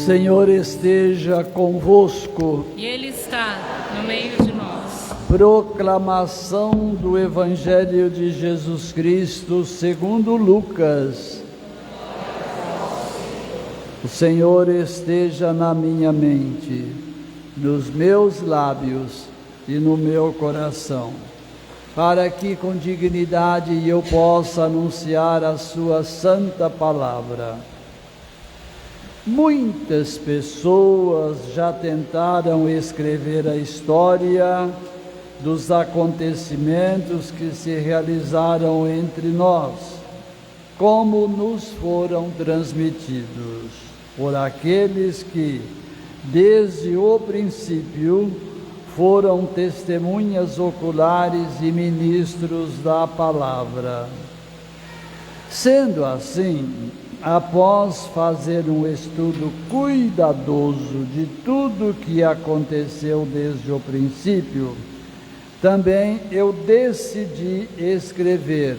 Senhor esteja convosco. E Ele está no meio de nós. Proclamação do Evangelho de Jesus Cristo segundo Lucas. O Senhor esteja na minha mente, nos meus lábios e no meu coração, para que com dignidade eu possa anunciar a sua santa palavra. Muitas pessoas já tentaram escrever a história dos acontecimentos que se realizaram entre nós, como nos foram transmitidos por aqueles que, desde o princípio, foram testemunhas oculares e ministros da palavra. Sendo assim, após fazer um estudo cuidadoso de tudo que aconteceu desde o princípio, também eu decidi escrever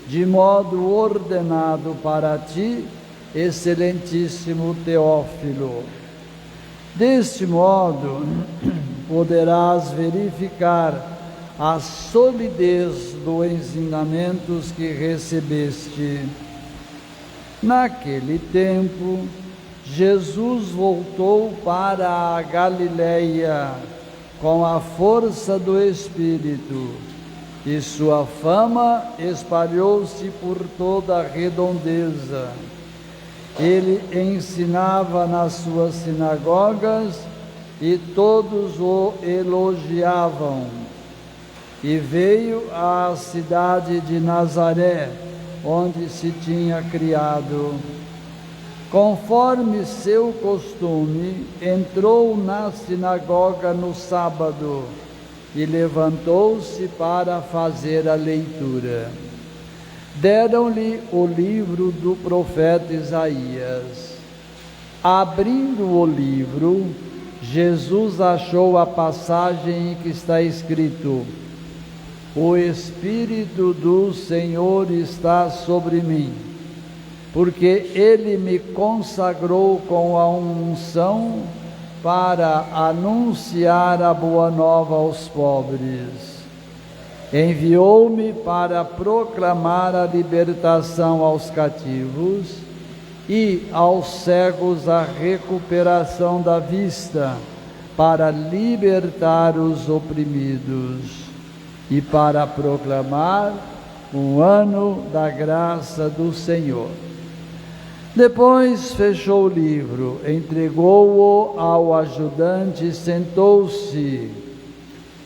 de modo ordenado para ti, excelentíssimo Teófilo. Deste modo, poderás verificar a solidez dos ensinamentos que recebeste. Naquele tempo, Jesus voltou para a Galileia com a força do Espírito, e sua fama espalhou-se por toda a redondeza. Ele ensinava nas suas sinagogas e todos o elogiavam. E veio à cidade de Nazaré, onde se tinha criado. Conforme seu costume, entrou na sinagoga no sábado e levantou-se para fazer a leitura. Deram-lhe o livro do profeta Isaías. Abrindo o livro, Jesus achou a passagem em que está escrito: O Espírito do Senhor está sobre mim, porque Ele me consagrou com a unção para anunciar a boa nova aos pobres. Enviou-me para proclamar a libertação aos cativos e aos cegos a recuperação da vista, para libertar os oprimidos e para proclamar um ano da graça do Senhor. Depois fechou o livro, entregou-o ao ajudante e sentou-se.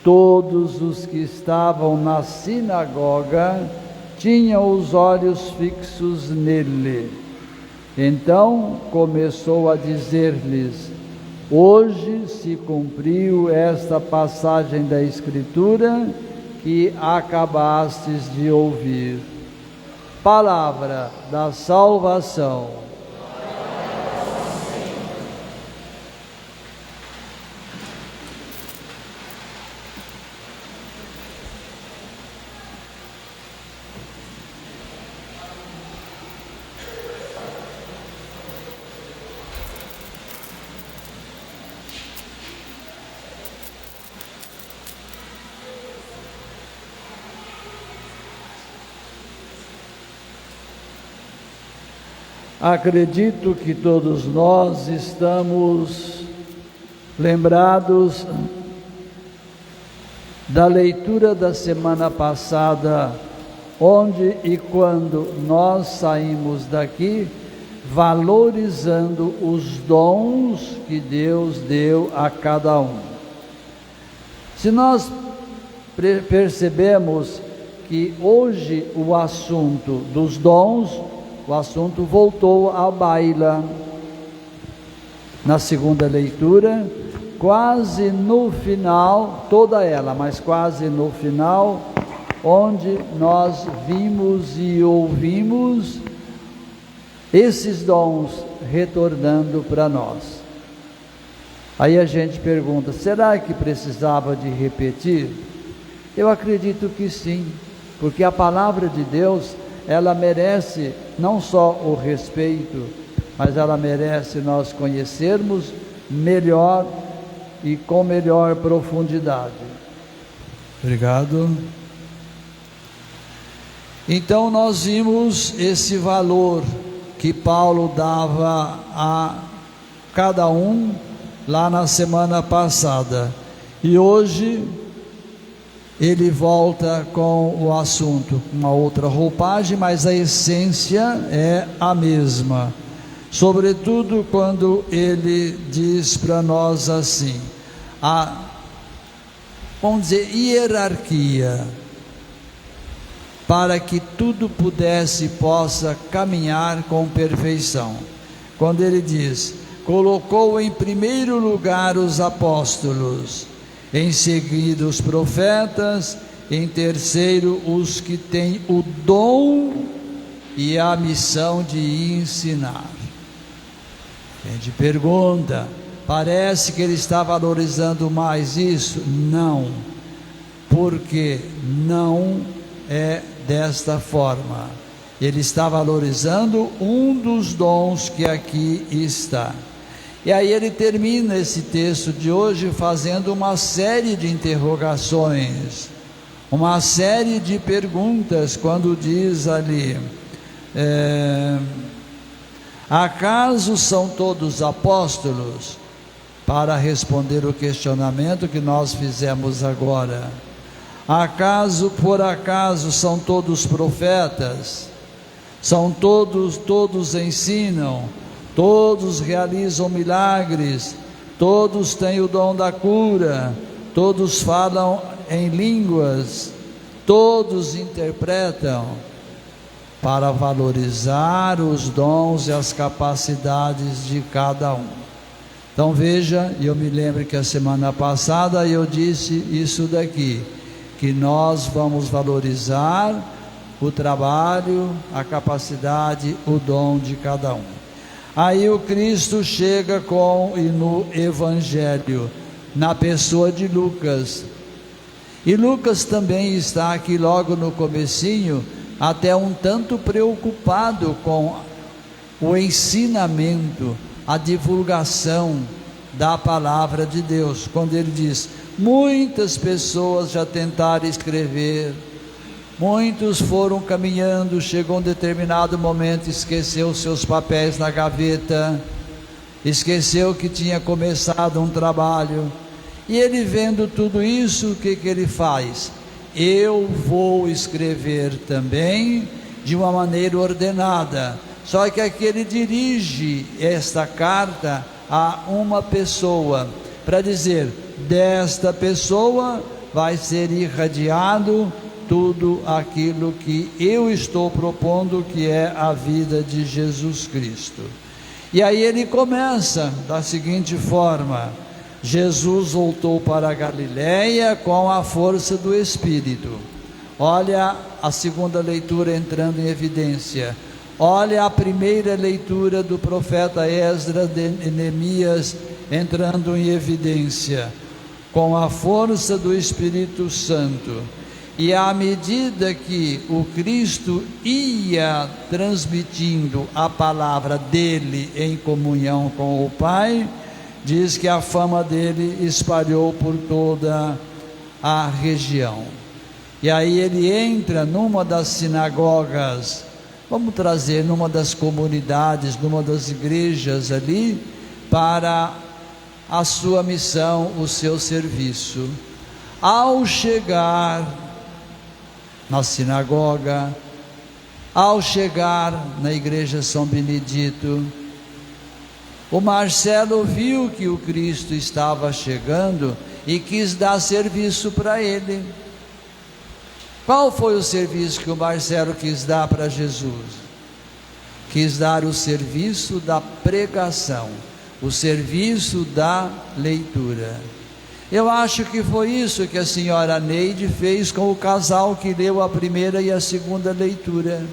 Todos os que estavam na sinagoga tinham os olhos fixos nele. Então começou a dizer-lhes: Hoje se cumpriu esta passagem da Escritura que acabastes de ouvir. Palavra da salvação. Acredito que todos nós estamos lembrados da leitura da semana passada, onde e quando nós saímos daqui valorizando os dons que Deus deu a cada um. Se nós percebemos que hoje o assunto dos dons, o assunto voltou à baila. Na segunda leitura, quase no final, toda ela, mas quase no final, onde nós vimos e ouvimos esses dons retornando para nós. Aí a gente pergunta: será que precisava de repetir? Eu acredito que sim, porque a palavra de Deus, ela merece não só o respeito, mas ela merece nós conhecermos melhor e com melhor profundidade. Obrigado. Então nós vimos esse valor que Paulo dava a cada um lá na semana passada, e hoje ele volta com o assunto, uma outra roupagem, mas a essência é a mesma, sobretudo quando ele diz para nós assim, vamos dizer, hierarquia, para que tudo possa caminhar com perfeição. Quando ele diz, colocou em primeiro lugar os apóstolos, em seguida os profetas, em terceiro os que têm o dom e a missão de ensinar. A gente pergunta, parece que ele está valorizando mais isso? Não, porque não é desta forma. Ele está valorizando um dos dons que aqui está. E aí ele termina esse texto de hoje fazendo uma série de interrogações, uma série de perguntas, quando diz ali, acaso são todos apóstolos? Para responder o questionamento que nós fizemos agora. Acaso, por acaso, são todos profetas? São todos ensinam? Todos realizam milagres, todos têm o dom da cura, todos falam em línguas, todos interpretam, para valorizar os dons e as capacidades de cada um. Então veja, eu me lembro que a semana passada eu disse isso daqui, que nós vamos valorizar o trabalho, a capacidade, o dom de cada um. Aí o Cristo chega no Evangelho, na pessoa de Lucas, e Lucas também está aqui logo no comecinho, até um tanto preocupado com o ensinamento, a divulgação da palavra de Deus, quando ele diz, muitas pessoas já tentaram escrever, muitos foram caminhando, chegou um determinado momento, esqueceu seus papéis na gaveta, esqueceu que tinha começado um trabalho, e ele vendo tudo isso, o que ele faz? Eu vou escrever também de uma maneira ordenada, só que aqui ele dirige esta carta a uma pessoa, para dizer, desta pessoa vai ser irradiado tudo aquilo que eu estou propondo, que é a vida de Jesus Cristo. E aí ele começa da seguinte forma, Jesus voltou para a Galileia com a força do Espírito. Olha a segunda leitura entrando em evidência, olha a primeira leitura do profeta Esdras de Neemias entrando em evidência, com a força do Espírito Santo. E à medida que o Cristo ia transmitindo a palavra dele em comunhão com o Pai, diz que a fama dele espalhou por toda a região. E aí ele entra numa das sinagogas, vamos trazer numa das comunidades, numa das igrejas ali, para a sua missão, o seu serviço. Ao chegar na sinagoga, ao chegar na igreja São Benedito, o Marcelo viu que o Cristo estava chegando e quis dar serviço para ele. Qual foi o serviço que o Marcelo quis dar para Jesus? Quis dar o serviço da pregação, o serviço da leitura. Eu acho que foi isso que a senhora Neide fez com o casal que leu a primeira e a segunda leitura,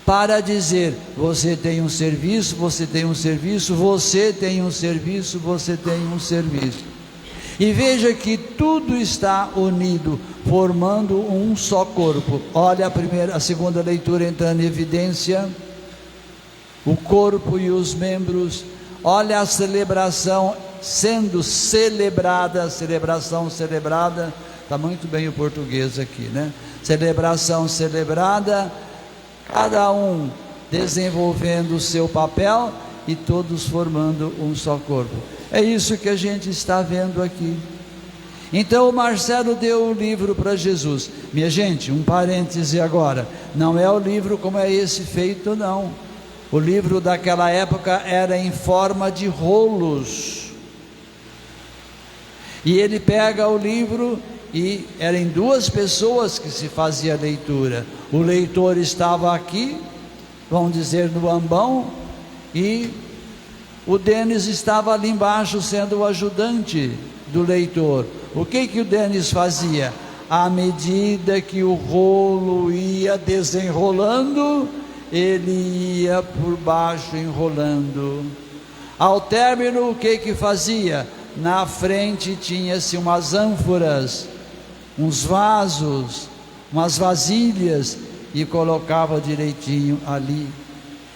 para dizer, você tem um serviço, você tem um serviço, você tem um serviço, você tem um serviço. E veja que tudo está unido, formando um só corpo. Olha a segunda leitura entrando em evidência. o corpo e os membros. Olha a celebração sendo celebrada, celebração celebrada, está muito bem o português aqui, né? Celebração celebrada, cada um desenvolvendo o seu papel e todos formando um só corpo. É isso que a gente está vendo aqui. Então o Marcelo deu o livro para Jesus. Minha gente, um parêntese agora, não é o livro como é esse feito, não. O livro daquela época era em forma de rolos, e ele pega o livro, e eram duas pessoas que se fazia a leitura. O leitor estava aqui, vamos dizer, no ambão, e o Denis estava ali embaixo sendo o ajudante do leitor. O que o Denis fazia? À medida que o rolo ia desenrolando, ele ia por baixo enrolando. Ao término, o que fazia? Na frente tinha-se umas ânforas, uns vasos, umas vasilhas, e colocava direitinho ali.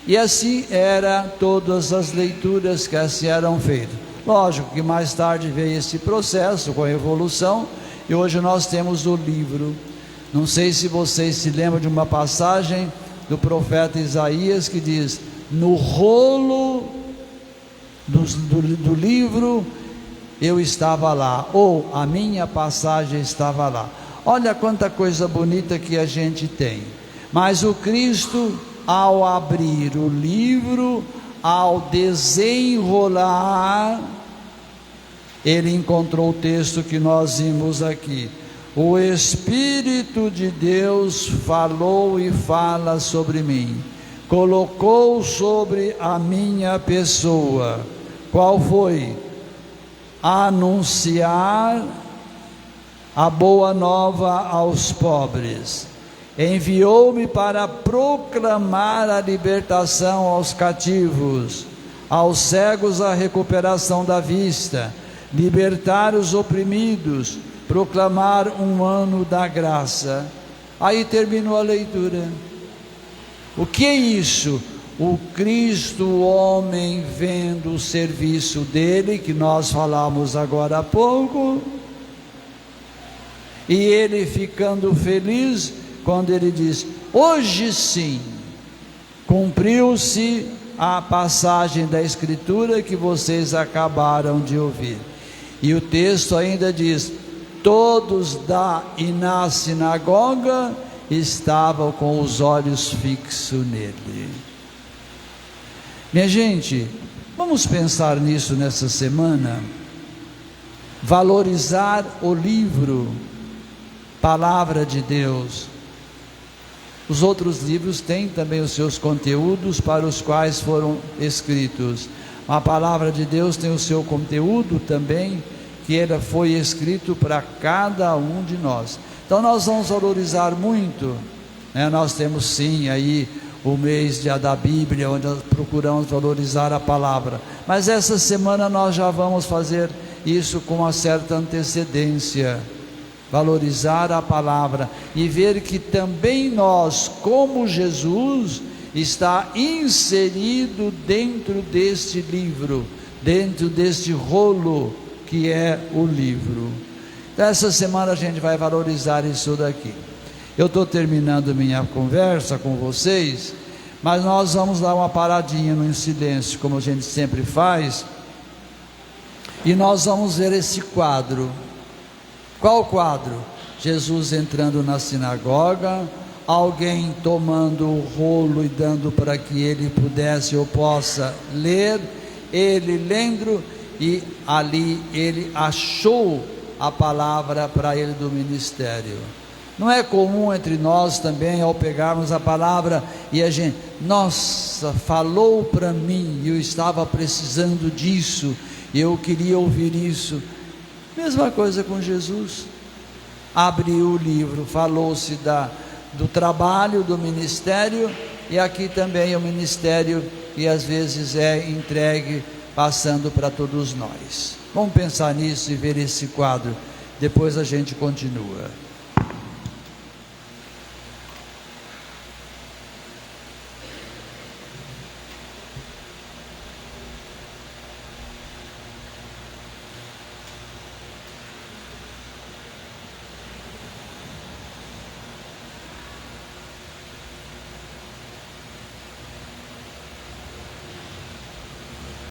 E assim era todas as leituras que assim eram feitas. Lógico que mais tarde veio esse processo com a evolução, e hoje nós temos o livro. Não sei se vocês se lembram de uma passagem do profeta Isaías que diz: no rolo do livro eu estava lá, ou a minha passagem estava lá. Olha quanta coisa bonita que a gente tem. Mas o Cristo, ao abrir o livro, ao desenrolar, ele encontrou o texto que nós vimos aqui: o Espírito de Deus falou e fala sobre mim, colocou sobre a minha pessoa. Qual foi? Anunciar a boa nova aos pobres. Enviou-me para proclamar a libertação aos cativos, aos cegos a recuperação da vista, libertar os oprimidos, proclamar um ano da graça. Aí terminou a leitura. O que é isso? O Cristo, o homem, vendo o serviço dele, que nós falamos agora há pouco, e ele ficando feliz, quando ele diz: hoje sim, cumpriu-se a passagem da Escritura que vocês acabaram de ouvir. E o texto ainda diz: todos e na sinagoga estavam com os olhos fixos nele. Minha gente, vamos pensar nisso nessa semana. Valorizar o livro, Palavra de Deus. Os outros livros têm também os seus conteúdos para os quais foram escritos. A Palavra de Deus tem o seu conteúdo também, que ele foi escrito para cada um de nós. Então nós vamos valorizar muito, né? Nós temos sim aí o mês da Bíblia, onde nós procuramos valorizar a palavra, mas essa semana nós já vamos fazer isso com uma certa antecedência, valorizar a palavra e ver que também nós, como Jesus, está inserido dentro deste livro, dentro deste rolo que é o livro. Então, essa semana a gente vai valorizar isso daqui. Eu estou terminando minha conversa com vocês, mas nós vamos dar uma paradinha no silêncio, como a gente sempre faz, e nós vamos ver esse quadro. Qual quadro? Jesus entrando na sinagoga, alguém tomando o rolo e dando para que ele pudesse ou possa ler, ele lendo, e ali ele achou a palavra para ele do ministério. Não é comum entre nós também, ao pegarmos a palavra e a gente, nossa, falou para mim, eu estava precisando disso, eu queria ouvir isso. Mesma coisa com Jesus. Abriu o livro, falou-se do trabalho, do ministério, e aqui também o ministério que às vezes é entregue, passando para todos nós. Vamos pensar nisso e ver esse quadro, depois a gente continua.